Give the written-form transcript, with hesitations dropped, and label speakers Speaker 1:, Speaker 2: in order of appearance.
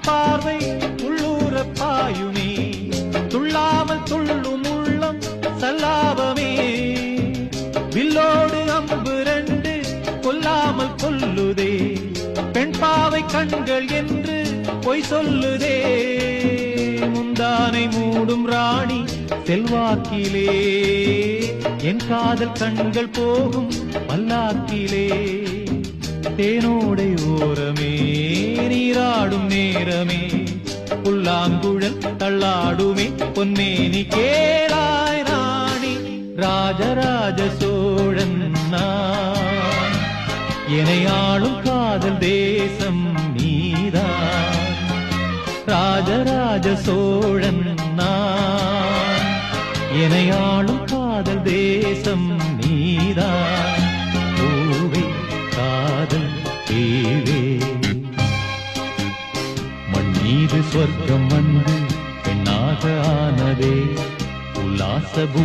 Speaker 1: பார்வை உள்ளூர பாயுமே, துள்ளாமல் துள்ளும் உள்ளம் சல்லாபமே. வில்லோடு அம்பு ரெண்டு கொல்லாமல் கொல்லுதே, பெண் பாவை கண்கள் என்று பொய் சொல்லுதே. முந்தானை மூடும் ராணி செல்வாக்கிலே, என் காதல் கண்கள் போகும் பல்லாக்கிலே. தேனோடை ஓரமே நீராடும் நேரமே, புல்லாங்குழல் தள்ளாடுமே பொன்னேனி கேளாய் ராணி. ராஜராஜ சோழன் நான், என்னை ஆளும் காதல் தேசம் நீதான். ராஜராஜ சோழன் நான், என்னை ஆளும் காதல் தேசம் நீதான். பூவே காதல் தேவே, மண் மீது சொர்க்கம் வந்து பெண்ணாக ஆனதே உல்லாச